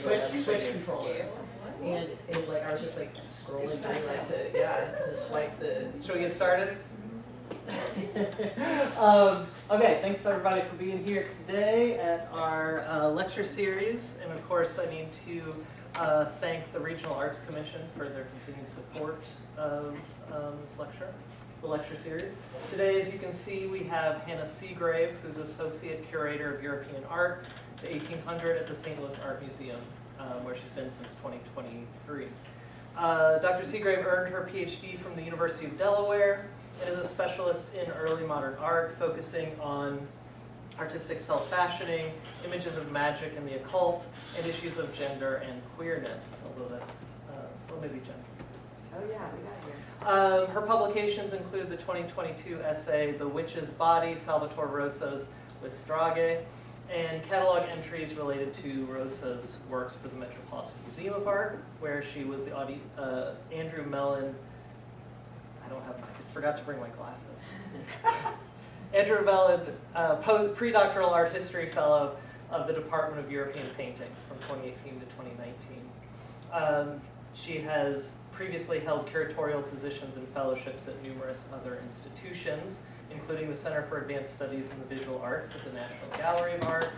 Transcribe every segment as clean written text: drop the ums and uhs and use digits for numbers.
Switch controller. And it, like, I was just like scrolling through, like, to swipe the. Shall we get started? Okay, thanks to everybody for being here today at our lecture series. And of course, I need to thank the Regional Arts Commission for their continued support of this lecture. It's the lecture series. Today, as you can see, we have Hannah Segrave, who's Associate Curator of European Art to 1800 at the St. Louis Art Museum, where she's been since 2023. Dr. Segrave earned her PhD from the University of Delaware and is a specialist in early modern art, focusing on artistic self-fashioning, images of magic and the occult, and issues of gender and queerness, although that's, well, maybe gender. Oh yeah, we got here. Her publications include the 2022 essay, The Witch's Body, Salvator Rosa's Segrave, and catalog entries related to Rosa's works for the Metropolitan Museum of Art, where she was the Andrew Mellon, I forgot to bring my glasses. Andrew Mellon, pre-doctoral art history fellow of the Department of European Paintings from 2018 to 2019. She has previously held curatorial positions and fellowships at numerous other institutions, including the Center for Advanced Studies in the Visual Arts at the National Gallery of Art,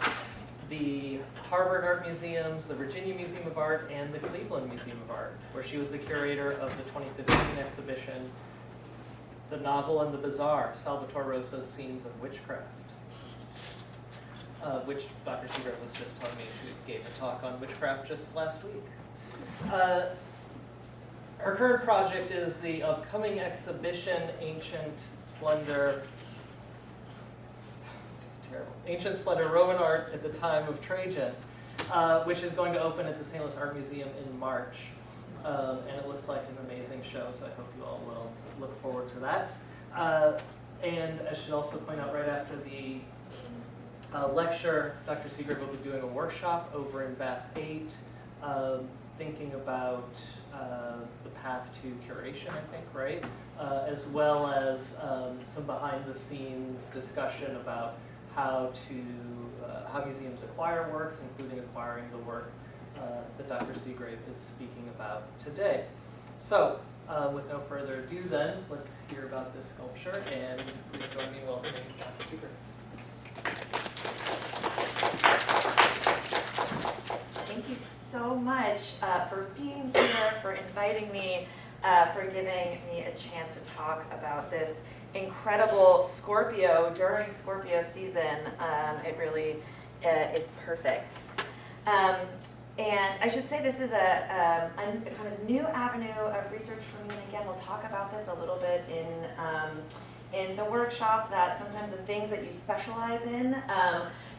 the Harvard Art Museums, the Virginia Museum of Art, and the Cleveland Museum of Art, where she was the curator of the 2015 exhibition, The Novel and the Bizarre, Salvator Rosa's Scenes of Witchcraft, which Dr. Segrave was just telling me she gave a talk on witchcraft just last week. Her current project is the upcoming exhibition, Ancient Splendor, terrible, Ancient Splendor Roman Art at the Time of Trajan, which is going to open at the St. Louis Art Museum in March. And it looks like an amazing show, so I hope you all will look forward to that. And I should also point out, right after the lecture, Dr. Segrave will be doing a workshop over in Bass 8, thinking about the path to curation, I think, right? As well as some behind-the-scenes discussion about how museums acquire works, including acquiring the work that Dr. Segrave is speaking about today. So, with no further ado then, let's hear about this sculpture, and please join me in welcoming Dr. Segrave. Thank you so much for being here, for inviting me, for giving me a chance to talk about this incredible Scorpio during Scorpio season. It really is perfect. And I should say this is a kind of new avenue of research for me, and again, we'll talk about this a little bit in the workshop, that sometimes the things that you specialize in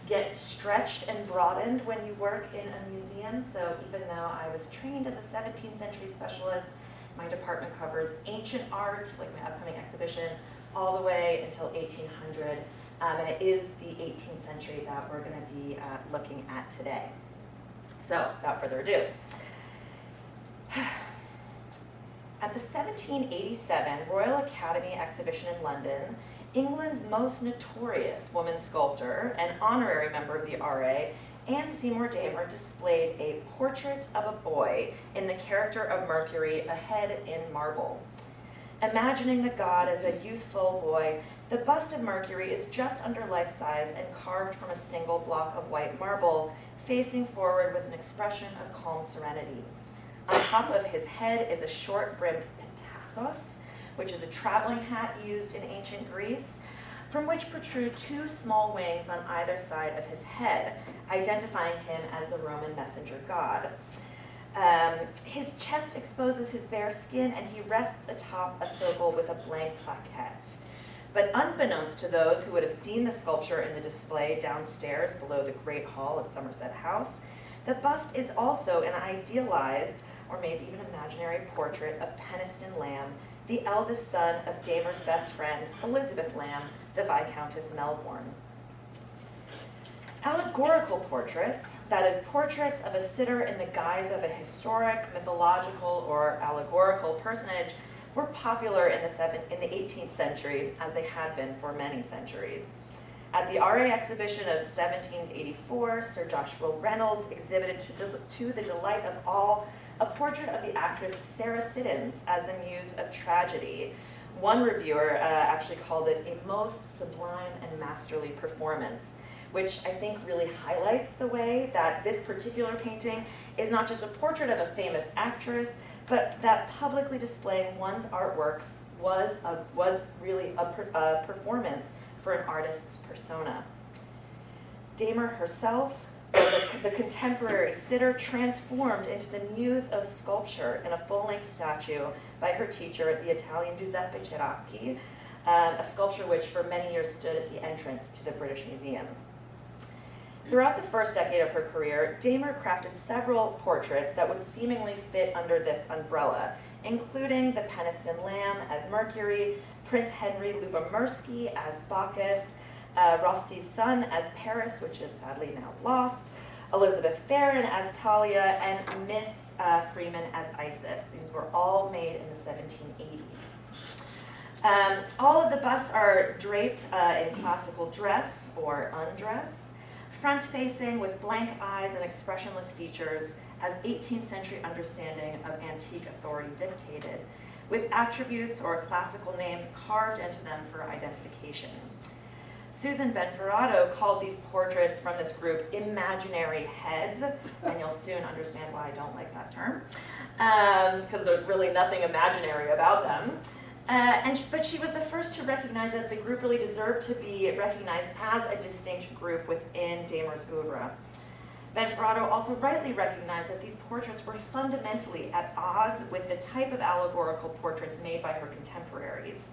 get stretched and broadened when you work in a museum. So even though I was trained as a 17th century specialist, my department covers ancient art, like my upcoming exhibition, all the way until 1800, and it is the 18th century that we're going to be looking at today. So, without further ado, at the 1787 Royal Academy exhibition in London, England's most notorious woman sculptor and honorary member of the RA, Anne Seymour Damer, displayed a portrait of a boy in the character of Mercury, a head in marble. Imagining the god as a youthful boy, the bust of Mercury is just under life size and carved from a single block of white marble, facing forward with an expression of calm serenity. On top of his head is a short-brimmed pentassos, which is a traveling hat used in ancient Greece, from which protrude two small wings on either side of his head, identifying him as the Roman messenger god. His chest exposes his bare skin, and he rests atop a circle with a blank plaquette. But unbeknownst to those who would have seen the sculpture in the display downstairs below the Great Hall at Somerset House, the bust is also an idealized, or maybe even imaginary, portrait of Peniston Lamb, the eldest son of Damer's best friend, Elizabeth Lamb, the Viscountess Melbourne. Allegorical portraits, that is, portraits of a sitter in the guise of a historic, mythological, or allegorical personage, were popular in the 18th century, as they had been for many centuries. At the RA exhibition of 1784, Sir Joshua Reynolds exhibited to the delight of all a portrait of the actress Sarah Siddons as the muse of tragedy. One reviewer actually called it a most sublime and masterly performance, which I think really highlights the way that this particular painting is not just a portrait of a famous actress, but that publicly displaying one's artworks was really a performance for an artist's persona. Damer herself was the contemporary sitter transformed into the muse of sculpture in a full-length statue by her teacher, the Italian Giuseppe Ceracchi, a sculpture which for many years stood at the entrance to the British Museum. Throughout the first decade of her career, Damer crafted several portraits that would seemingly fit under this umbrella, including the Peniston Lamb as Mercury, Prince Henry Lubomirsky as Bacchus, Rossi's son as Paris, which is sadly now lost, Elizabeth Farren as Talia, and Miss Freeman as Isis. These were all made in the 1780s. All of the busts are draped in classical dress or undress, front-facing with blank eyes and expressionless features as 18th century understanding of antique authority dictated, with attributes or classical names carved into them for identification. Susan Benferrato called these portraits from this group imaginary heads, and you'll soon understand why I don't like that term, because there's really nothing imaginary about them. But she was the first to recognize that the group really deserved to be recognized as a distinct group within Damer's oeuvre. Benferrato also rightly recognized that these portraits were fundamentally at odds with the type of allegorical portraits made by her contemporaries.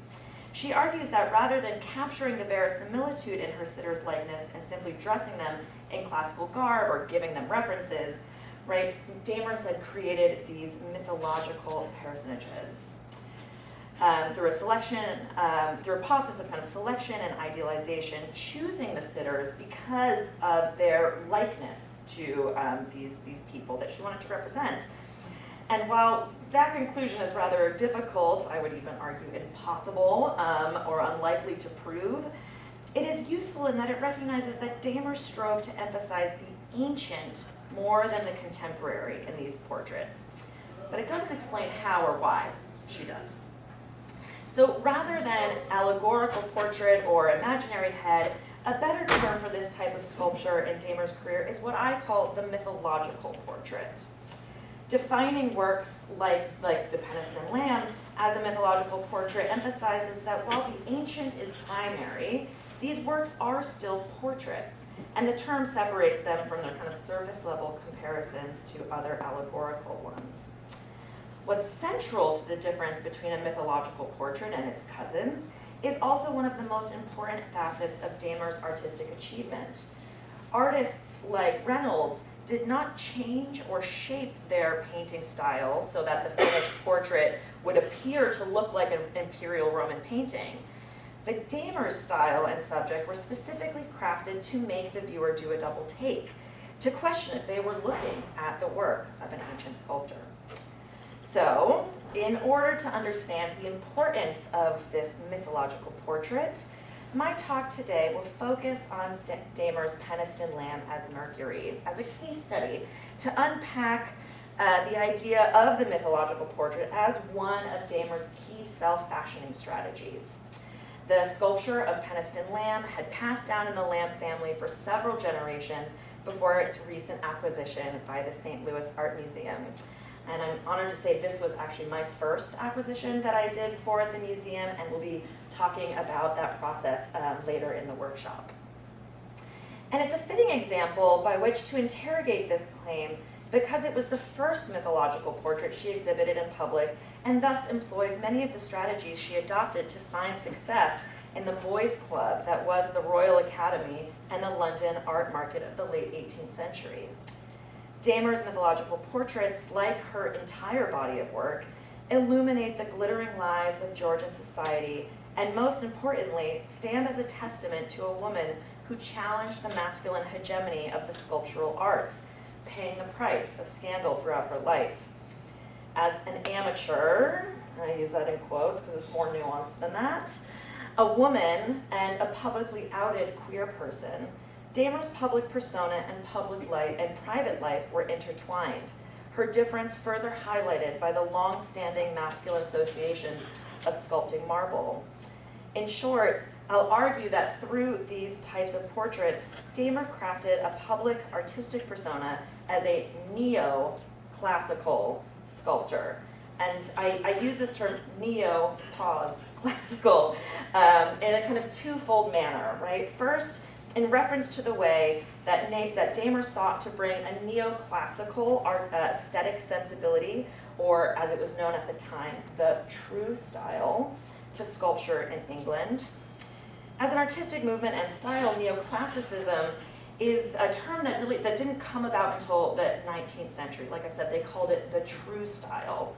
She argues that rather than capturing the verisimilitude in her sitter's likeness and simply dressing them in classical garb or giving them references, right, Damer had created these mythological personages. Through a process of kind of selection and idealization, choosing the sitters because of their likeness to these people that she wanted to represent. And while that conclusion is rather difficult, I would even argue impossible or unlikely to prove, it is useful in that it recognizes that Damer strove to emphasize the ancient more than the contemporary in these portraits. But it doesn't explain how or why she does. So rather than allegorical portrait or imaginary head, a better term for this type of sculpture in Damer's career is what I call the mythological portrait. Defining works like the Peniston Lamb as a mythological portrait emphasizes that while the ancient is primary, these works are still portraits, and the term separates them from their kind of surface level comparisons to other allegorical ones. What's central to the difference between a mythological portrait and its cousins is also one of the most important facets of Damer's artistic achievement. Artists like Reynolds did not change or shape their painting style so that the finished portrait would appear to look like an imperial Roman painting. But Damer's style and subject were specifically crafted to make the viewer do a double take, to question if they were looking at the work of an ancient sculptor. So, in order to understand the importance of this mythological portrait, my talk today will focus on Damer's Peniston Lamb as Mercury, as a case study to unpack the idea of the mythological portrait as one of Damer's key self-fashioning strategies. The sculpture of Peniston Lamb had passed down in the Lamb family for several generations before its recent acquisition by the St. Louis Art Museum. And I'm honored to say this was actually my first acquisition that I did for the museum, and we'll be talking about that process later in the workshop. And it's a fitting example by which to interrogate this claim because it was the first mythological portrait she exhibited in public and thus employs many of the strategies she adopted to find success in the boys' club that was the Royal Academy and the London art market of the late 18th century. Damer's mythological portraits, like her entire body of work, illuminate the glittering lives of Georgian society and, most importantly, stand as a testament to a woman who challenged the masculine hegemony of the sculptural arts, paying the price of scandal throughout her life. As an amateur, and I use that in quotes because it's more nuanced than that, A woman and a publicly outed queer person, Damer's public persona and public life and private life were intertwined, her difference further highlighted by the long-standing masculine associations of sculpting marble. In short, I'll argue that through these types of portraits, Damer crafted a public artistic persona as a neo-classical sculptor. And I use this term neo-classical in a kind of twofold manner, right? First, in reference to the way that Damer sought to bring a neoclassical art aesthetic sensibility, or as it was known at the time, the true style, to sculpture in England. As an artistic movement and style, neoclassicism is a term that didn't come about until the 19th century. Like I said, they called it the true style,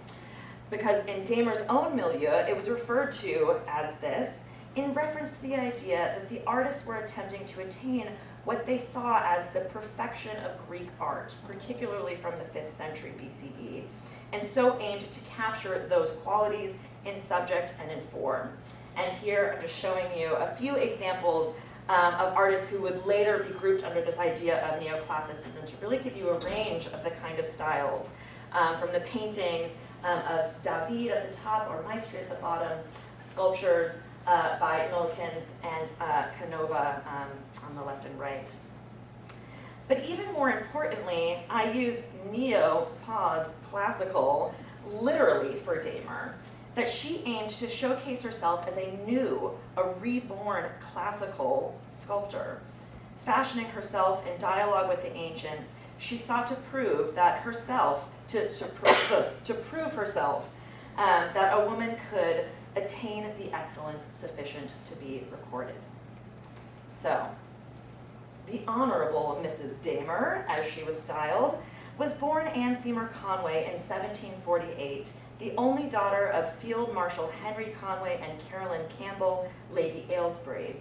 because in Damer's own milieu, it was referred to as this in reference to the idea that the artists were attempting to attain what they saw as the perfection of Greek art, particularly from the 5th century BCE, and so aimed to capture those qualities in subject and in form. And here I'm just showing you a few examples of artists who would later be grouped under this idea of neoclassicism to really give you a range of the kind of styles, from the paintings of David at the top or Maestri at the bottom, sculptures by Nollekens and Canova on the left and right. But even more importantly, I use classical literally for Damer, that she aimed to showcase herself as a reborn classical sculptor. Fashioning herself in dialogue with the ancients, she sought to prove that herself, to prove herself that a woman could attain the excellence sufficient to be recorded. So, the Honorable Mrs. Damer, as she was styled, was born Anne Seymour Conway in 1748, the only daughter of Field Marshal Henry Conway and Carolyn Campbell, Lady Aylesbury.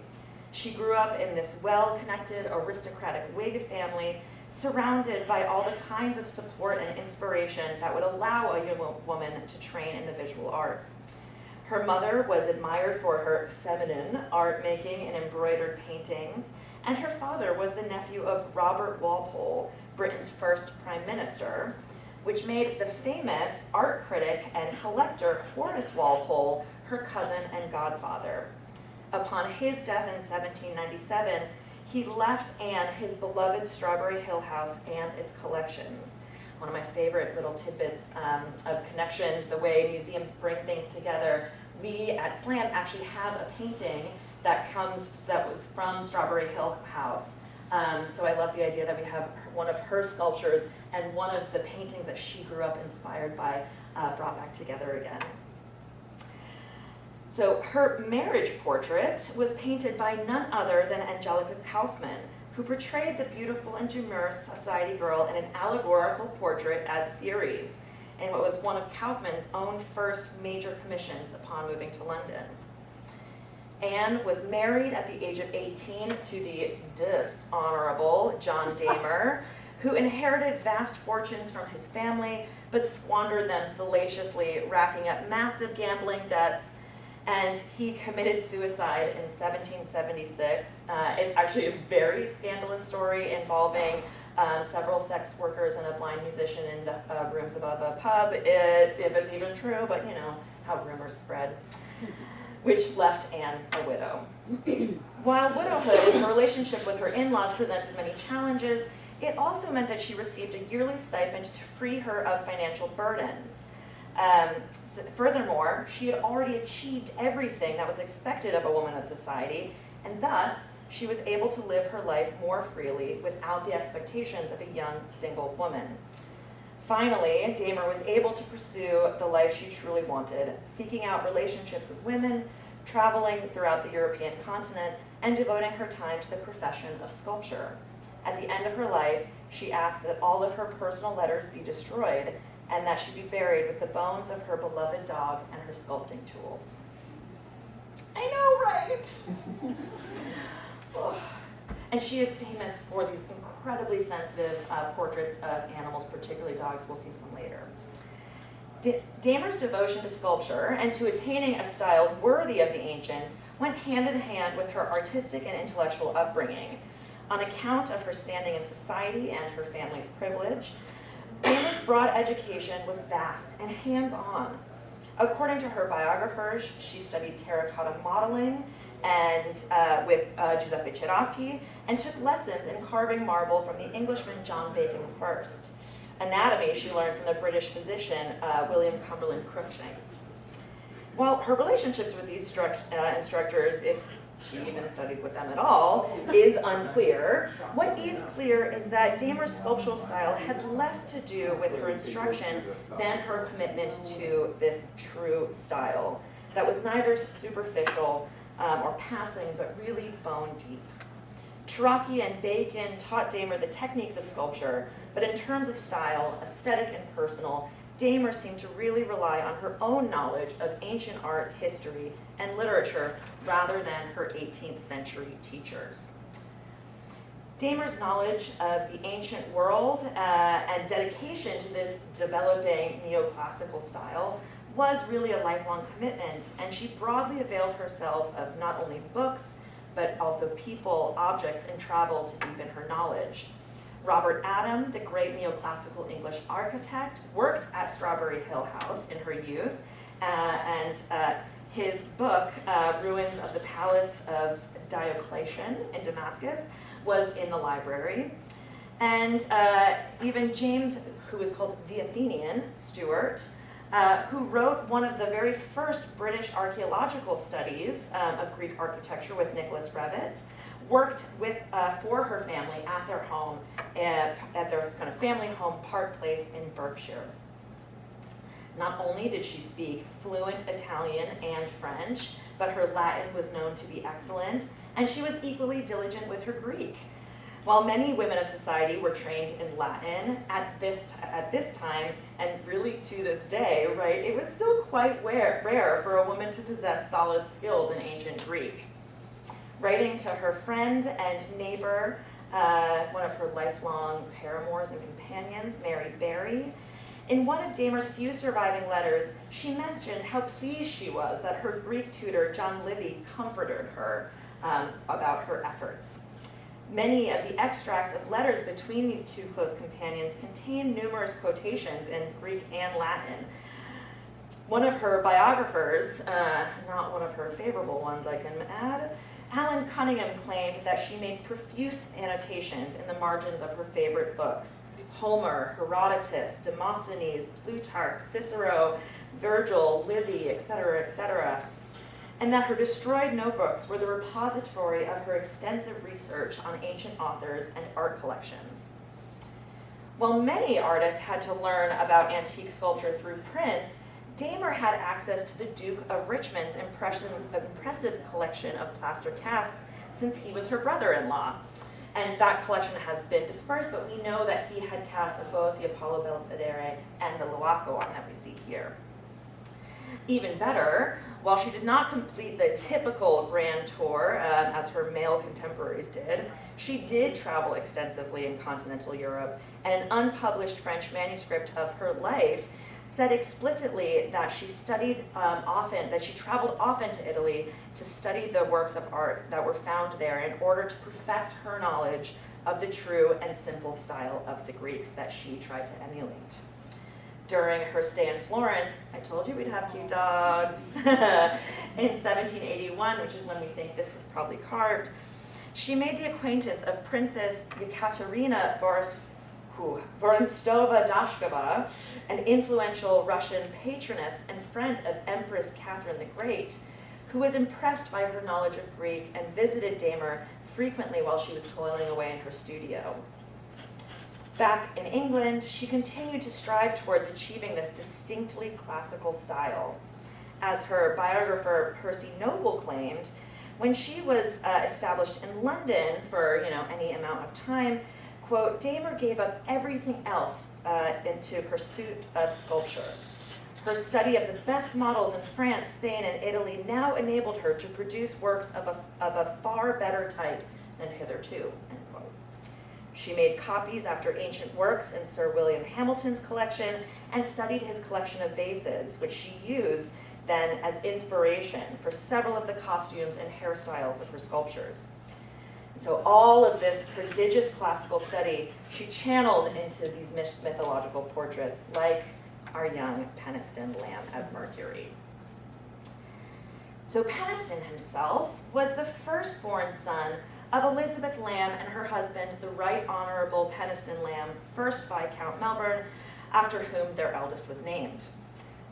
She grew up in this well-connected aristocratic Whig family, surrounded by all the kinds of support and inspiration that would allow a young woman to train in the visual arts. Her mother was admired for her feminine art making and embroidered paintings, and her father was the nephew of Robert Walpole, Britain's first prime minister, which made the famous art critic and collector Horace Walpole her cousin and godfather. Upon his death in 1797, he left Anne his beloved Strawberry Hill house and its collections. One of my favorite little tidbits of connections, the way museums bring things together. We at SLAM actually have a painting that was from Strawberry Hill House. So I love the idea that we have one of her sculptures and one of the paintings that she grew up inspired by brought back together again. So her marriage portrait was painted by none other than Angelica Kauffman, who portrayed the beautiful and demure society girl in an allegorical portrait as Ceres, in what was one of Kauffman's own first major commissions upon moving to London. Anne was married at the age of 18 to the dishonorable John Damer, who inherited vast fortunes from his family, but squandered them salaciously, racking up massive gambling debts, and he committed suicide in 1776. It's actually a very scandalous story involving several sex workers and a blind musician in the rooms above a pub, if it's even true, but you know how rumors spread, which left Anne a widow. While widowhood and her relationship with her in-laws presented many challenges, it also meant that she received a yearly stipend to free her of financial burdens. Furthermore, she had already achieved everything that was expected of a woman of society, and thus she was able to live her life more freely without the expectations of a young single woman. Finally, Damer was able to pursue the life she truly wanted, seeking out relationships with women, traveling throughout the European continent, and devoting her time to the profession of sculpture. At the end of her life, she asked that all of her personal letters be destroyed and that she be buried with the bones of her beloved dog and her sculpting tools. I know, right? And she is famous for these incredibly sensitive portraits of animals, particularly dogs. We'll see some later. Damer's devotion to sculpture and to attaining a style worthy of the ancients went hand in hand with her artistic and intellectual upbringing. On account of her standing in society and her family's privilege, Damer's broad education was vast and hands-on. According to her biographers, she studied terracotta modeling and with Giuseppe Ceracchi, and took lessons in carving marble from the Englishman John Bacon I. Anatomy she learned from the British physician William Cumberland Cruikshanks. While her relationships with these instructors, if she even studied with them at all, is unclear, what is clear is that Damer's sculptural style had less to do with her instruction than her commitment to this true style that was neither superficial or passing, but really bone deep. Ceracchi and Bacon taught Damer the techniques of sculpture, but in terms of style, aesthetic and personal, Damer seemed to really rely on her own knowledge of ancient art, history, and literature rather than her 18th century teachers. Damer's knowledge of the ancient world and dedication to this developing neoclassical style was really a lifelong commitment, and she broadly availed herself of not only books, but also people, objects, and travel to deepen her knowledge. Robert Adam, the great neoclassical English architect, worked at Strawberry Hill House in her youth, and his book, Ruins of the Palace of Diocletian in Damascus, was in the library. And even James, who was called the Athenian, Stewart, who wrote one of the very first British archaeological studies of Greek architecture with Nicholas Revet, worked with for her family at their home, at their kind of family home, Park Place in Berkshire. Not only did she speak fluent Italian and French, but her Latin was known to be excellent, and she was equally diligent with her Greek. While many women of society were trained in Latin at this time, and really to this day, right, it was still quite rare for a woman to possess solid skills in ancient Greek. Writing to her friend and neighbor, one of her lifelong paramours and companions, Mary Berry, in one of Damer's few surviving letters, she mentioned how pleased she was that her Greek tutor, John Livy, comforted her about her efforts. Many of the extracts of letters between these two close companions contain numerous quotations in Greek and Latin. One of her biographers, not one of her favorable ones I can add, Alan Cunningham claimed that she made profuse annotations in the margins of her favorite books: Homer, Herodotus, Demosthenes, Plutarch, Cicero, Virgil, Livy, etc., and that her destroyed notebooks were the repository of her extensive research on ancient authors and art collections. While many artists had to learn about antique sculpture through prints, Damer had access to the Duke of Richmond's impressive collection of plaster casts since he was her brother-in-law. And that collection has been dispersed, but we know that he had casts of both the Apollo Belvedere and the Laocoon that we see here. Even better, while she did not complete the typical grand tour as her male contemporaries did, she did travel extensively in continental Europe, and an unpublished French manuscript of her life said explicitly that she studied that she traveled often to Italy to study the works of art that were found there in order to perfect her knowledge of the true and simple style of the Greeks that she tried to emulate. During her stay in Florence, I told you we'd have cute dogs, in 1781, which is when we think this was probably carved, she made the acquaintance of Princess Yekaterina Vorontsova-Dashkova, an influential Russian patroness and friend of Empress Catherine the Great, who was impressed by her knowledge of Greek and visited Damer frequently while she was toiling away in her studio. Back in England, she continued to strive towards achieving this distinctly classical style. As her biographer Percy Noble claimed, when she was established in London for any amount of time, quote, Damer gave up everything else into pursuit of sculpture. Her study of the best models in France, Spain, and Italy now enabled her to produce works of a far better type than hitherto, end quote. She made copies after ancient works in Sir William Hamilton's collection and studied his collection of vases, which she used then as inspiration for several of the costumes and hairstyles of her sculptures. And so all of this prodigious classical study she channeled into these mythological portraits, like our young Peniston Lamb as Mercury. So Peniston himself was the firstborn son of Elizabeth Lamb and her husband, the Right Honorable Peniston Lamb, 1st Viscount Melbourne, after whom their eldest was named.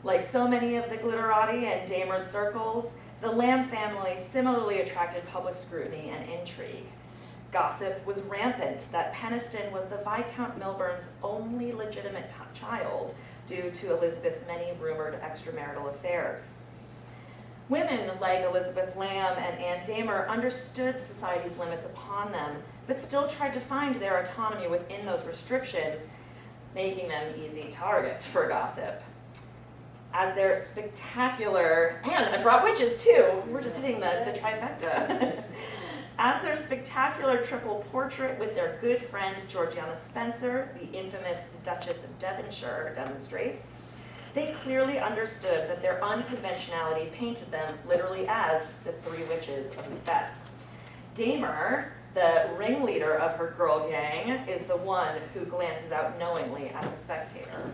Like so many of the glitterati and damer's circles, the Lamb family similarly attracted public scrutiny and intrigue. Gossip was rampant that Peniston was the Viscount Milburn's only legitimate child due to Elizabeth's many rumored extramarital affairs. Women like Elizabeth Lamb and Anne Damer understood society's limits upon them, but still tried to find their autonomy within those restrictions, making them easy targets for gossip. As their spectacular, and I brought witches too, we're just hitting the trifecta. As their spectacular triple portrait with their good friend Georgiana Spencer, the infamous Duchess of Devonshire, demonstrates, they clearly understood that their unconventionality painted them literally as the three witches of Macbeth. Damer, the ringleader of her girl gang, is the one who glances out knowingly at the spectator.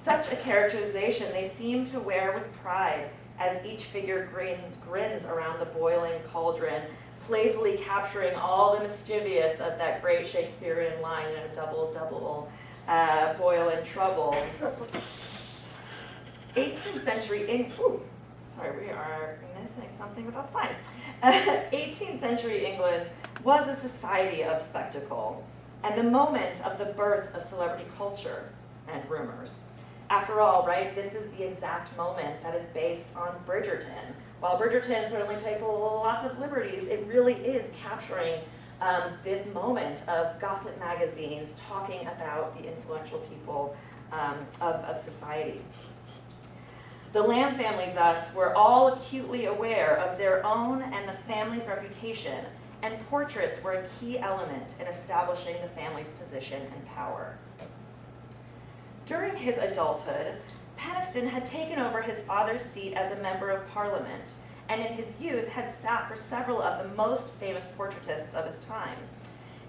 Such a characterization they seem to wear with pride as each figure grins around the boiling cauldron, playfully capturing all the mischievous of that great Shakespearean line, double, double, boil and trouble. 18th century sorry, we are missing something, but that's fine. 18th century England was a society of spectacle and the moment of the birth of celebrity culture and rumors. After all, right, this is the exact moment that is based on Bridgerton. While Bridgerton certainly takes lots of liberties, it really is capturing this moment of gossip magazines talking about the influential people of society. The Lamb family, thus, were all acutely aware of their own and the family's reputation, and portraits were a key element in establishing the family's position and power. During his adulthood, Peniston had taken over his father's seat as a member of Parliament, and in his youth had sat for several of the most famous portraitists of his time.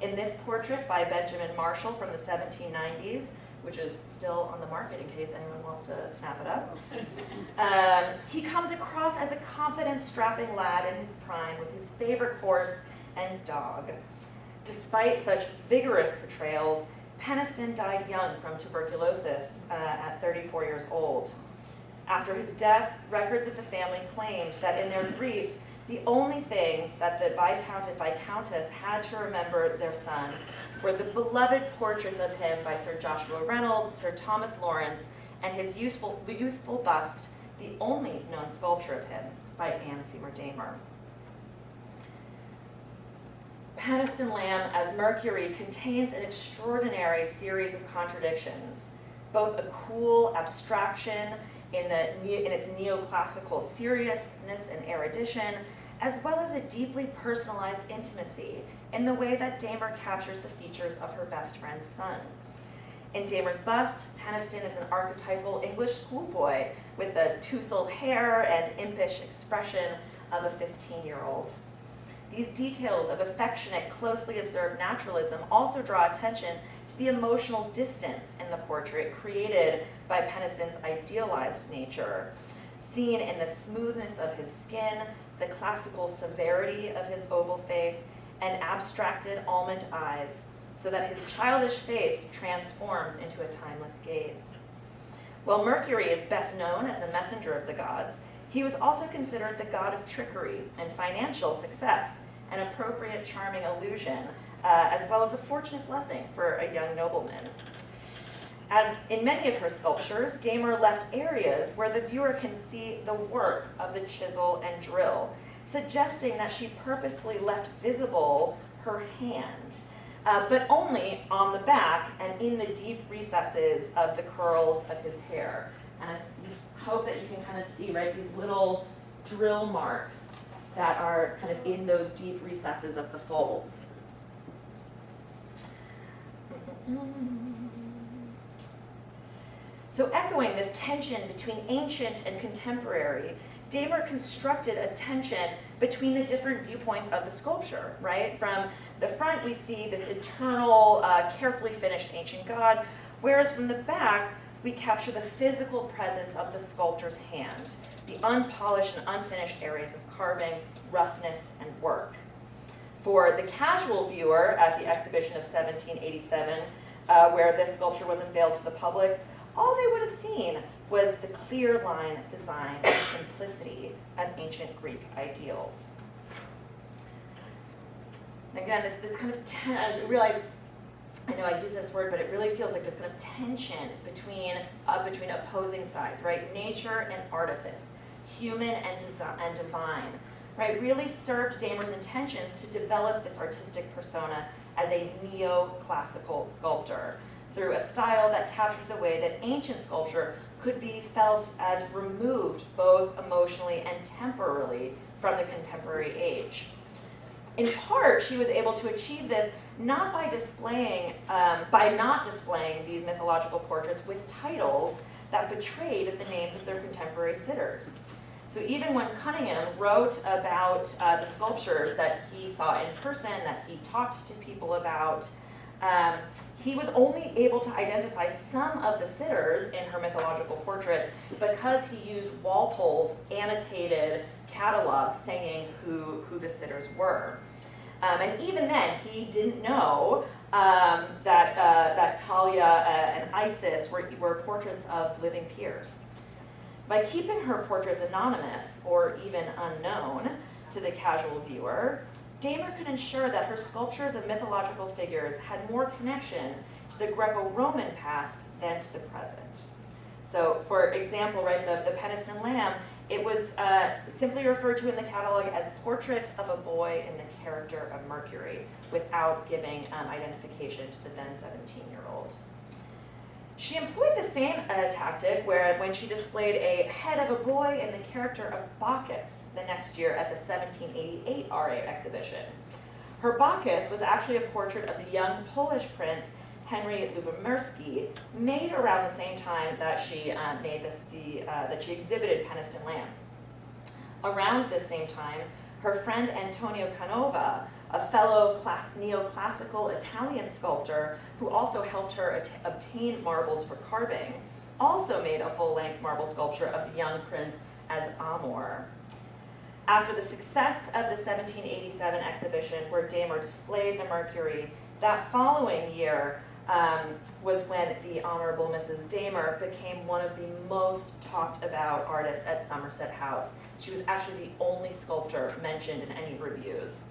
In this portrait by Benjamin Marshall from the 1790s, which is still on the market in case anyone wants to snap it up, he comes across as a confident, strapping lad in his prime with his favorite horse and dog. Despite such vigorous portrayals, Peniston died young from tuberculosis at 34 years old. After his death, records of the family claimed that in their grief, the only things that the Viscount and Viscountess had to remember their son were the beloved portraits of him by Sir Joshua Reynolds, Sir Thomas Lawrence, and his youthful bust, the only known sculpture of him, by Anne Seymour Damer. Peniston Lamb as Mercury contains an extraordinary series of contradictions, both a cool abstraction in its neoclassical seriousness and erudition, as well as a deeply personalized intimacy in the way that Damer captures the features of her best friend's son. In Damer's bust, Peniston is an archetypal English schoolboy with the tousled hair and impish expression of a 15-year-old. These details of affectionate, closely observed naturalism also draw attention to the emotional distance in the portrait created by Peniston's idealized nature, seen in the smoothness of his skin, the classical severity of his oval face, and abstracted almond eyes, so that his childish face transforms into a timeless gaze. While Mercury is best known as the messenger of the gods, he was also considered the god of trickery and financial success, an appropriate charming allusion, as well as a fortunate blessing for a young nobleman. As in many of her sculptures, Damer left areas where the viewer can see the work of the chisel and drill, suggesting that she purposefully left visible her hand, but only on the back and in the deep recesses of the curls of his hair. And I hope that you can kind of see, right, these little drill marks that are kind of in those deep recesses of the folds. So echoing this tension between ancient and contemporary, Damer constructed a tension between the different viewpoints of the sculpture, right? From the front, we see this eternal, carefully finished ancient god, whereas from the back, we capture the physical presence of the sculptor's hand, the unpolished and unfinished areas of carving, roughness, and work. For the casual viewer at the exhibition of 1787, where this sculpture was unveiled to the public, all they would have seen was the clear line design and simplicity of ancient Greek ideals. And again, this kind of, I know I use this word, but it really feels like this kind of tension between opposing sides, right? Nature and artifice, human and divine, right? Really served Damer's intentions to develop this artistic persona as a neoclassical sculptor through a style that captured the way that ancient sculpture could be felt as removed both emotionally and temporally from the contemporary age. In part, she was able to achieve this not by not displaying these mythological portraits with titles that betrayed the names of their contemporary sitters. So even when Cunningham wrote about the sculptures that he saw in person, that he talked to people about, he was only able to identify some of the sitters in her mythological portraits because he used Walpole's annotated catalog saying who the sitters were. And even then, he didn't know that Talia and Isis were portraits of living peers. By keeping her portraits anonymous or even unknown to the casual viewer, Damer could ensure that her sculptures of mythological figures had more connection to the Greco-Roman past than to the present. So, for example, right, the Penistone Lamb, it was simply referred to in the catalog as Portrait of a Boy in the Character of Mercury, without giving identification to the then 17-year-old. She employed the same tactic when she displayed a head of a boy in the character of Bacchus the next year at the 1788 RA exhibition. Her Bacchus was actually a portrait of the young Polish prince Henry Lubomirski, made around the same time that she that she exhibited Penistone Lamb. Around this same time, her friend Antonio Canova, a fellow neoclassical Italian sculptor who also helped her obtain marbles for carving, also made a full-length marble sculpture of the young prince as Amor. After the success of the 1787 exhibition where Damer displayed the Mercury, that following year was when the Honorable Mrs. Damer became one of the most talked about artists at Somerset House. She was actually the only sculptor mentioned in any reviews.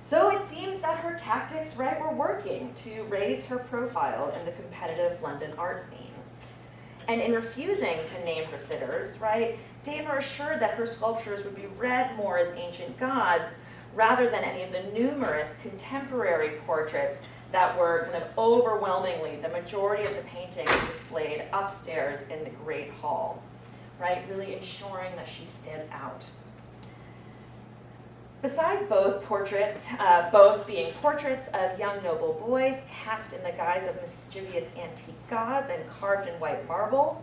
So it seems that her tactics, right, were working to raise her profile in the competitive London art scene. And in refusing to name her sitters, right, Damer assured that her sculptures would be read more as ancient gods rather than any of the numerous contemporary portraits that were kind of overwhelmingly the majority of the paintings displayed upstairs in the Great Hall, right, really ensuring that she stood out. Besides both being portraits of young noble boys cast in the guise of mischievous antique gods and carved in white marble,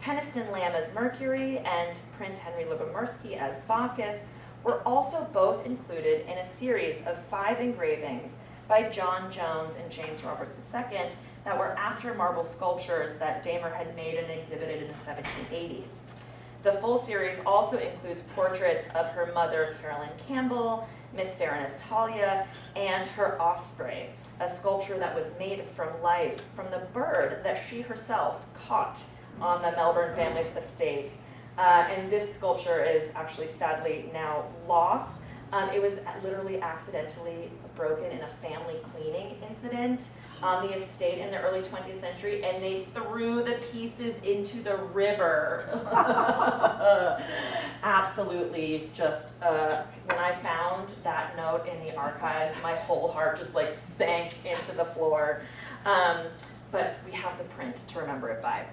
Penistone Lamb as Mercury and Prince Henry Lubomirski as Bacchus were also both included in a series of 5 engravings by John Jones and James Roberts II that were after marble sculptures that Damer had made and exhibited in the 1780s. The full series also includes portraits of her mother, Carolyn Campbell, Miss Fairness Talia, and her osprey, a sculpture that was made from life from the bird that she herself caught on the Melbourne family's estate. And this sculpture is actually sadly now lost. It was literally accidentally broken in a family cleaning incident on the estate in the early 20th century, and they threw the pieces into the river. Absolutely just, when I found that note in the archives, my whole heart just like sank into the floor. But we have the print to remember it by.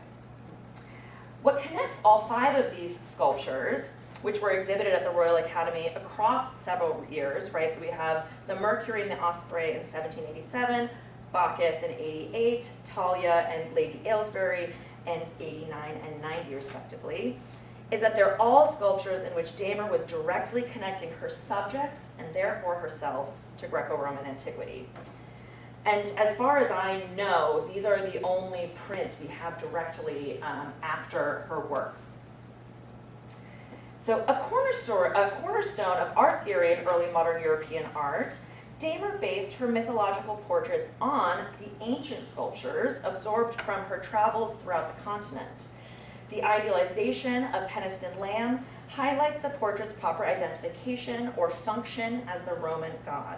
What connects all 5 of these sculptures, which were exhibited at the Royal Academy across several years, right? So we have the Mercury and the Osprey in 1787, Bacchus in 88, Talia and Lady Aylesbury in 89 and 90 respectively, is that they're all sculptures in which Damer was directly connecting her subjects and therefore herself to Greco-Roman antiquity. And as far as I know, these are the only prints we have directly after her works. So a cornerstone of art theory in early modern European art, Damer based her mythological portraits on the ancient sculptures absorbed from her travels throughout the continent. The idealization of Peniston Lamb highlights the portrait's proper identification or function as the Roman god.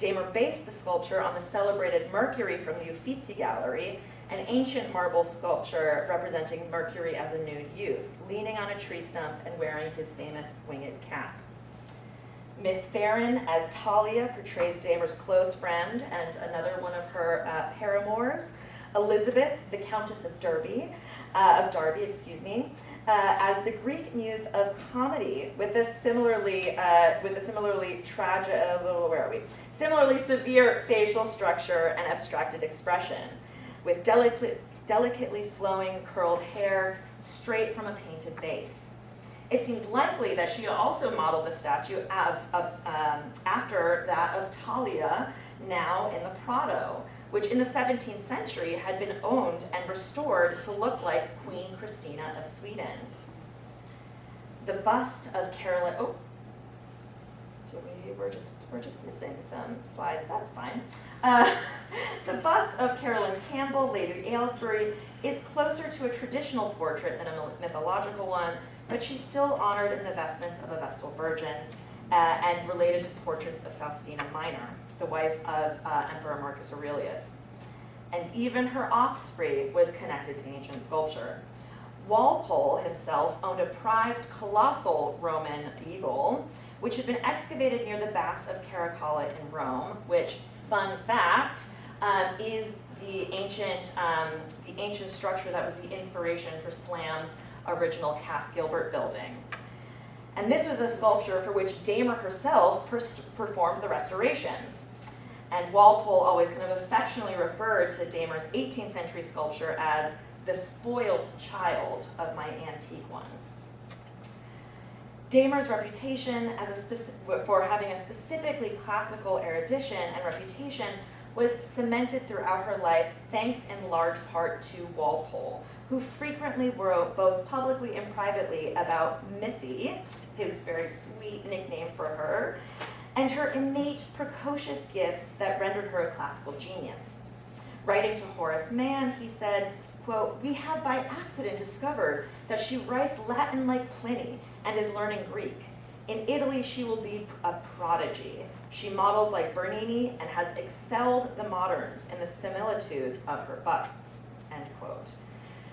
Damer based the sculpture on the celebrated Mercury from the Uffizi Gallery, an ancient marble sculpture representing Mercury as a nude youth, leaning on a tree stump and wearing his famous winged cap. Miss Farron as Talia portrays Damer's close friend and another one of her paramours, Elizabeth, the Countess of Derby, as the Greek muse of comedy, with a similarly severe facial structure and abstracted expression, with delicately flowing curled hair straight from a painted base. It seems likely that she also modeled the statue after that of Talia, now in the Prado, which in the 17th century had been owned and restored to look like Queen Christina of Sweden. The bust of Carolyn, we're just missing some slides, that's fine. The bust of Carolyn Campbell, Lady Aylesbury, is closer to a traditional portrait than a mythological one, but she's still honored in the vestments of a Vestal Virgin and related to portraits of Faustina Minor, the wife of Emperor Marcus Aurelius. And even her offspring was connected to ancient sculpture. Walpole himself owned a prized colossal Roman eagle, which had been excavated near the baths of Caracalla in Rome, which, fun fact, is the ancient structure that was the inspiration for Slam's original Cass Gilbert building. And this was a sculpture for which Damer herself performed the restorations. And Walpole always kind of affectionately referred to Damer's 18th century sculpture as the spoilt child of my antique one. Damer's reputation for having a specifically classical erudition and reputation was cemented throughout her life, thanks in large part to Walpole, who frequently wrote both publicly and privately about Missy, his very sweet nickname for her, and her innate precocious gifts that rendered her a classical genius. Writing to Horace Mann, he said, quote, "We have by accident discovered that she writes Latin like Pliny and is learning Greek. In Italy, she will be a prodigy. She models like Bernini and has excelled the moderns in the similitudes of her busts," end quote.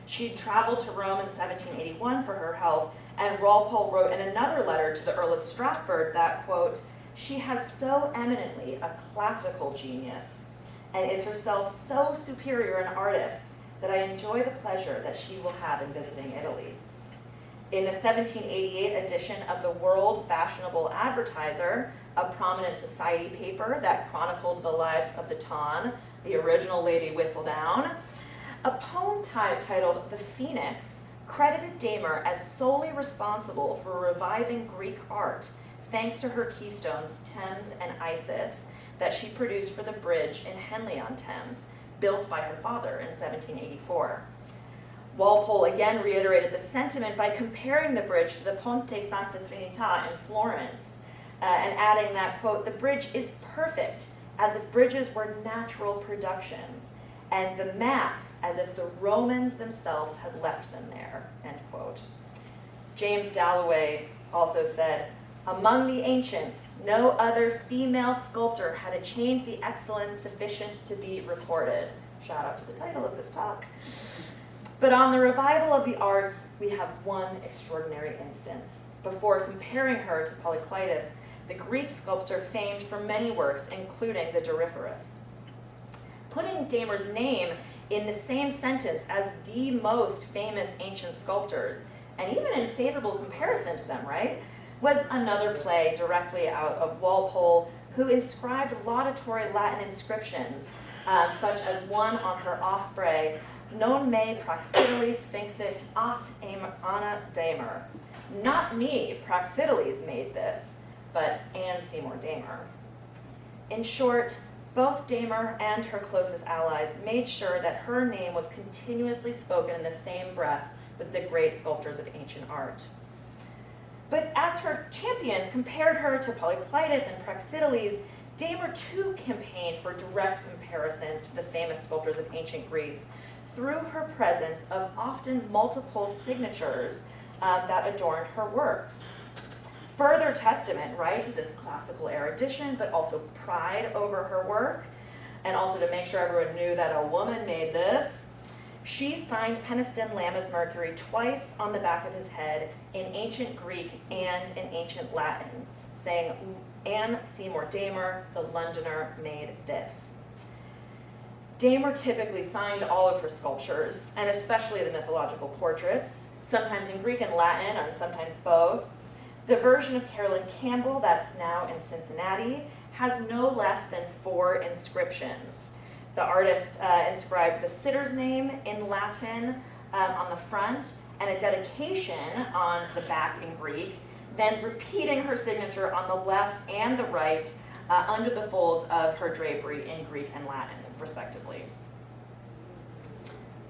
She traveled to Rome in 1781 for her health, and Walpole wrote in another letter to the Earl of Stratford that, quote, "She has so eminently a classical genius and is herself so superior an artist that I enjoy the pleasure that she will have in visiting Italy." In the 1788 edition of the World Fashionable Advertiser, a prominent society paper that chronicled the lives of the Ton, the original Lady Whistledown, a poem titled "The Phoenix" credited Damer as solely responsible for reviving Greek art, thanks to her keystones Thames and Isis that she produced for the bridge in Henley-on-Thames, built by her father in 1784. Walpole again reiterated the sentiment by comparing the bridge to the Ponte Santa Trinita in Florence, and adding that, quote, "The bridge is perfect, as if bridges were natural productions, and the mass as if the Romans themselves had left them there," end quote. James Dalloway also said, "Among the ancients, no other female sculptor had achieved the excellence sufficient to be recorded." Shout out to the title of this talk. But on the revival of the arts, we have one extraordinary instance. Before comparing her to Polyclitus, the Greek sculptor famed for many works, including the Doryphorus. Putting Damer's name in the same sentence as the most famous ancient sculptors, and even in favorable comparison to them, right, was another play directly out of Walpole, who inscribed laudatory Latin inscriptions, such as one on her osprey, non me Praxiteles finxit aut Anna Damer. Not me, Praxiteles made this, but Anne Seymour Damer. In short, both Damer and her closest allies made sure that her name was continuously spoken in the same breath with the great sculptors of ancient art. But as her champions compared her to Polyclitus and Praxiteles, Damer too campaigned for direct comparisons to the famous sculptors of ancient Greece through her presence of often multiple signatures that adorned her works. Further testament, right, to this classical erudition, but also pride over her work, and also to make sure everyone knew that a woman made this, she signed Peniston Lamma's Mercury twice on the back of his head in ancient Greek and in ancient Latin, saying, Anne Seymour Damer, the Londoner, made this. Damer typically signed all of her sculptures, and especially the mythological portraits, sometimes in Greek and Latin, and sometimes both. The version of Carolyn Campbell that's now in Cincinnati has no less than 4 inscriptions. The artist inscribed the sitter's name in Latin on the front and a dedication on the back in Greek, then repeating her signature on the left and the right under the folds of her drapery in Greek and Latin, respectively.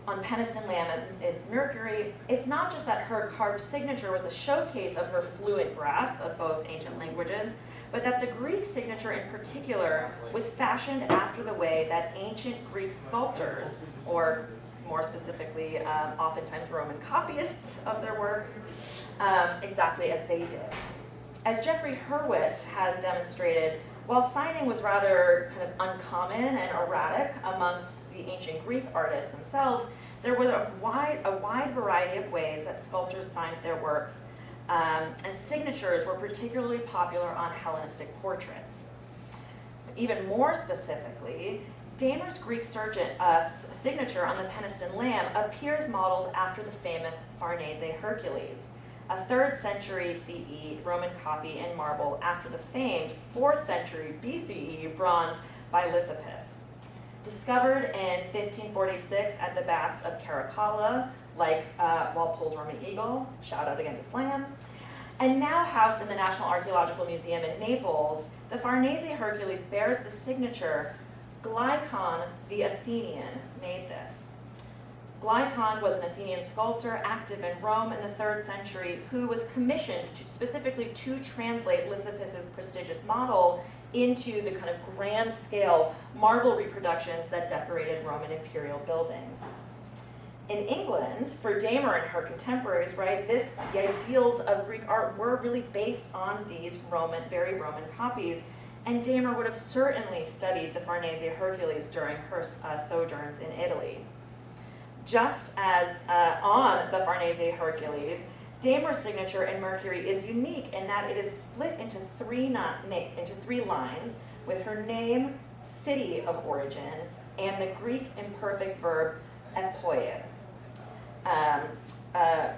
On Peniston Lamma's Mercury, it's not just that her carved signature was a showcase of her fluent grasp of both ancient languages, but that the Greek signature in particular was fashioned after the way that ancient Greek sculptors, or more specifically, oftentimes Roman copyists of their works, exactly as they did. As Jeffrey Hurwitz has demonstrated, while signing was rather kind of uncommon and erratic amongst the ancient Greek artists themselves, there was a wide variety of ways that sculptors signed their works, and signatures were particularly popular on Hellenistic portraits. Even more specifically, Damer's Greek signature on the Peniston Lamb appears modeled after the famous Farnese Hercules, a 3rd century CE Roman copy in marble after the famed 4th century BCE bronze by Lysippus. Discovered in 1546 at the baths of Caracalla, like Walpole's Roman Eagle, shout out again to Slam, and now housed in the National Archaeological Museum in Naples, the Farnese Hercules bears the signature, Glykon the Athenian made this. Glykon was an Athenian sculptor active in Rome in the 3rd century who was commissioned specifically to translate Lysippus's prestigious model into the kind of grand scale marble reproductions that decorated Roman imperial buildings. In England, for Damer and her contemporaries, right, the ideals of Greek art were really based on these very Roman copies, and Damer would have certainly studied the Farnese Hercules during her sojourns in Italy. Just as on the Farnese Hercules, Damer's signature in Mercury is unique in that it is split into three lines with her name, city of origin, and the Greek imperfect verb epoie,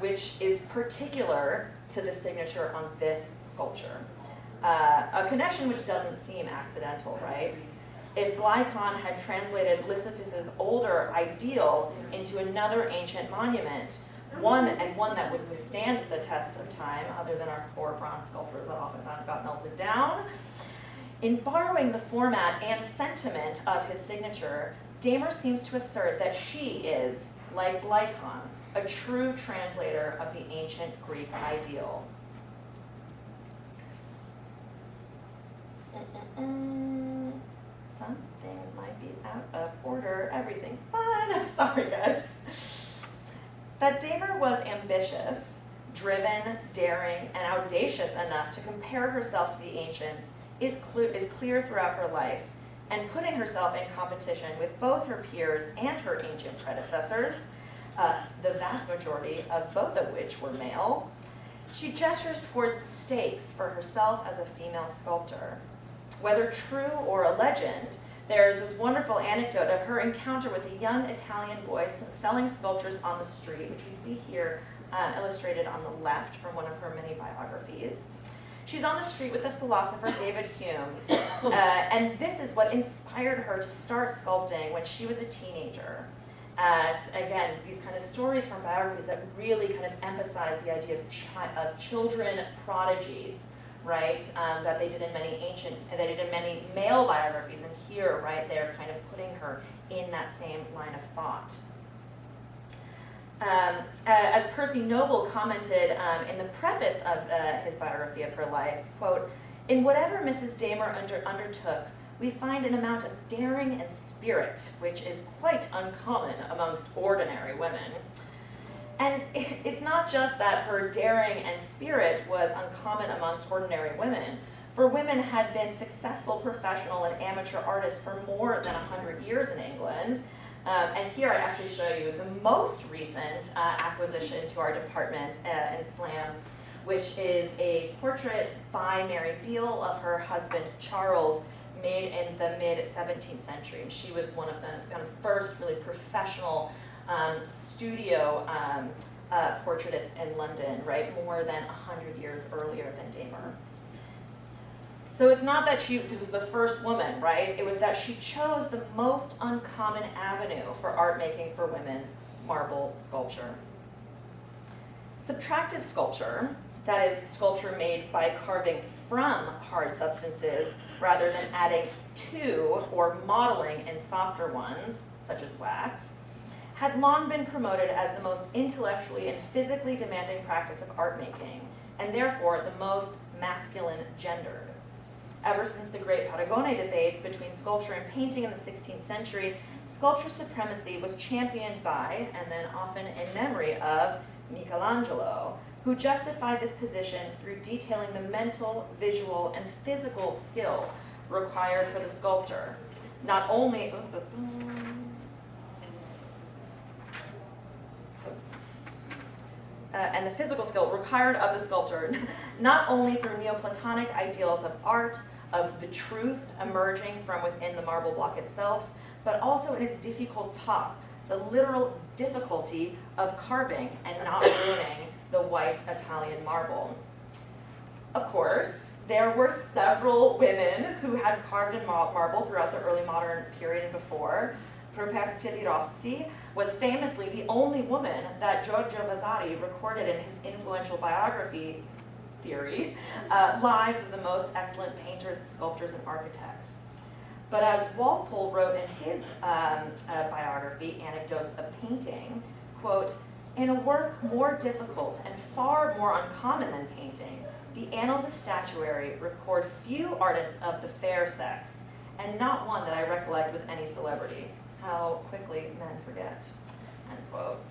which is particular to the signature on this sculpture. A connection which doesn't seem accidental, right? If Glykon had translated Lysippus's older ideal into another ancient monument, one that would withstand the test of time, other than our poor bronze sculptures that oftentimes got melted down, in borrowing the format and sentiment of his signature, Damer seems to assert that she is, like Glykon, a true translator of the ancient Greek ideal. Some things might be out of order. Everything's fine. I'm sorry, guys. That Damer was ambitious, driven, daring, and audacious enough to compare herself to the ancients is clear throughout her life, and putting herself in competition with both her peers and her ancient predecessors, the vast majority of both of which were male, she gestures towards the stakes for herself as a female sculptor. Whether true or a legend, there's this wonderful anecdote of her encounter with a young Italian boy selling sculptures on the street, which we see here illustrated on the left from one of her many biographies. She's on the street with the philosopher David Hume, and this is what inspired her to start sculpting when she was a teenager. Again, these kind of stories from biographies that really kind of emphasize the idea of children prodigies, right? That they did in many male biographies, and here, right, they're kind of putting her in that same line of thought. As Percy Noble commented in the preface of his biography of her life, quote, "In whatever Mrs. Damer undertook, we find an amount of daring and spirit, which is quite uncommon amongst ordinary women." And it's not just that her daring and spirit was uncommon amongst ordinary women, for women had been successful professional and amateur artists for more than 100 years in England. And here I actually show you the most recent acquisition to our department in SLAM, which is a portrait by Mary Beale of her husband Charles, made in the mid-17th century. And she was one of the kind of first really professional studio portraitists in London, right, more than 100 years earlier than Damer. So it's not that she was the first woman, right? It was that she chose the most uncommon avenue for art making for women, marble sculpture. Subtractive sculpture, that is sculpture made by carving from hard substances rather than adding to or modeling in softer ones, such as wax, had long been promoted as the most intellectually and physically demanding practice of art making, and therefore the most masculine gendered. Ever since the great Paragone debates between sculpture and painting in the 16th century, sculpture supremacy was championed by, and then often in memory of, Michelangelo, who justified this position through detailing the mental, visual, and physical skill required for the sculptor. Not only, and the physical skill required of the sculptor, not only through Neoplatonic ideals of art, of the truth emerging from within the marble block itself, but also in its difficult top, the literal difficulty of carving and not ruining the white Italian marble. Of course, there were several women who had carved in marble throughout the early modern period and before. Properzia di Rossi was famously the only woman that Giorgio Vasari recorded in his influential biography theory, Lives of the Most Excellent Painters, Sculptors, and Architects. But as Walpole wrote in his biography, Anecdotes of Painting, quote, "In a work more difficult and far more uncommon than painting, the annals of statuary record few artists of the fair sex, and not one that I recollect with any celebrity. How quickly men forget," end quote.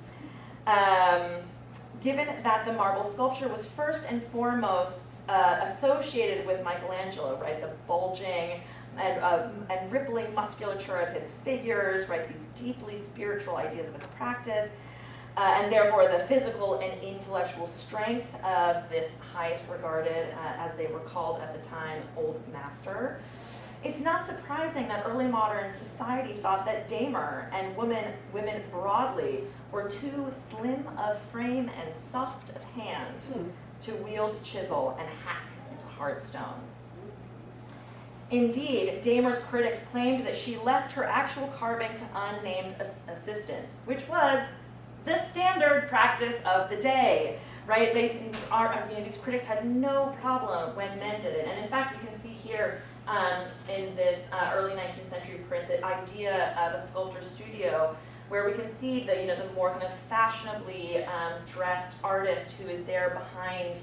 Given that the marble sculpture was first and foremost associated with Michelangelo, right, the bulging and rippling musculature of his figures, right, these deeply spiritual ideas of his practice, and therefore the physical and intellectual strength of this highest regarded, as they were called at the time, old master. It's not surprising that early modern society thought that Damer and women broadly were too slim of frame and soft of hand to wield chisel and hack into hard stone. Indeed, Damer's critics claimed that she left her actual carving to unnamed assistants, which was the standard practice of the day, right? These critics had no problem when men did it. And in fact, you can see here in this early 19th century print the idea of a sculptor's studio, where we can see the the more kind of fashionably dressed artist who is there behind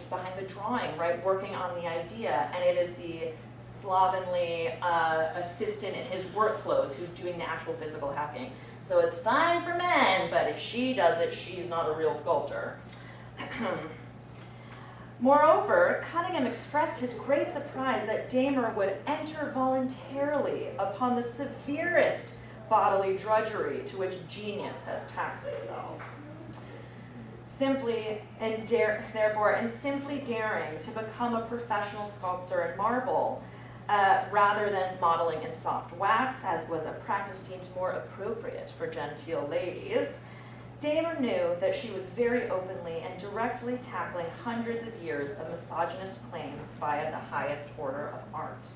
behind the drawing, right, working on the idea, and it is the slovenly assistant in his work clothes who's doing the actual physical hacking. So it's fine for men, but if she does it, she's not a real sculptor. Moreover, Cunningham expressed his great surprise that Damer would enter voluntarily upon the severest bodily drudgery to which genius has taxed itself. Simply daring to become a professional sculptor in marble, rather than modeling in soft wax, as was a practice deemed more appropriate for genteel ladies, Damer knew that she was very openly and directly tackling hundreds of years of misogynist claims via the highest order of art.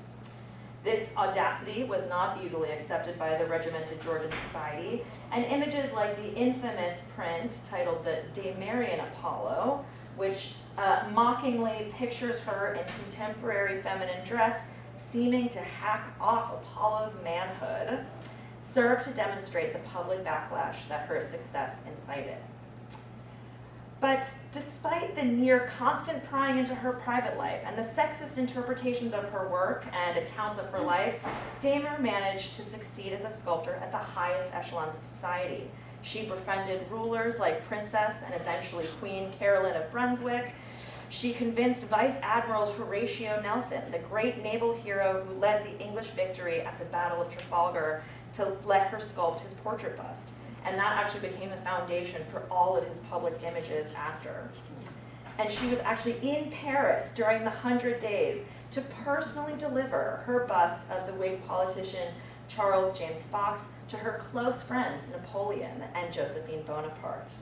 This audacity was not easily accepted by the regimented Georgian society, and images like the infamous print titled the Damerian Apollo, which mockingly pictures her in contemporary feminine dress, seeming to hack off Apollo's manhood, served to demonstrate the public backlash that her success incited. But despite the near constant prying into her private life and the sexist interpretations of her work and accounts of her life, Damer managed to succeed as a sculptor at the highest echelons of society. She befriended rulers like Princess and eventually Queen Caroline of Brunswick. She convinced Vice Admiral Horatio Nelson, the great naval hero who led the English victory at the Battle of Trafalgar, to let her sculpt his portrait bust. And that actually became the foundation for all of his public images after. And she was actually in Paris during the 100 Days to personally deliver her bust of the Whig politician Charles James Fox to her close friends Napoleon and Josephine Bonaparte.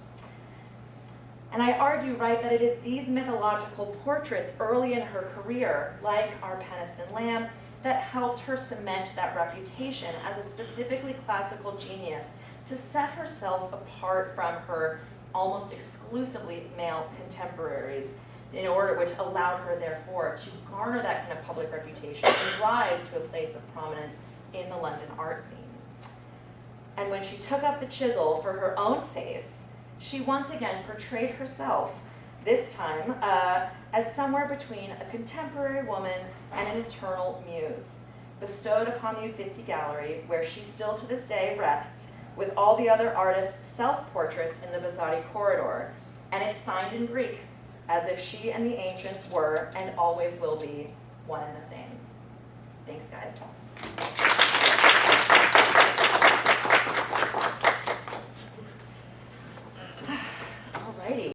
And I argue, right, that it is these mythological portraits early in her career, like our Peniston Lamb, that helped her cement that reputation as a specifically classical genius to set herself apart from her almost exclusively male contemporaries, in order which allowed her, therefore, to garner that kind of public reputation and rise to a place of prominence in the London art scene. And when she took up the chisel for her own face, she once again portrayed herself, this time as somewhere between a contemporary woman and an eternal muse, bestowed upon the Uffizi Gallery, where she still to this day rests with all the other artists' self-portraits in the Buzzati corridor, and it's signed in Greek, as if she and the ancients were, and always will be, one and the same. Thanks, guys.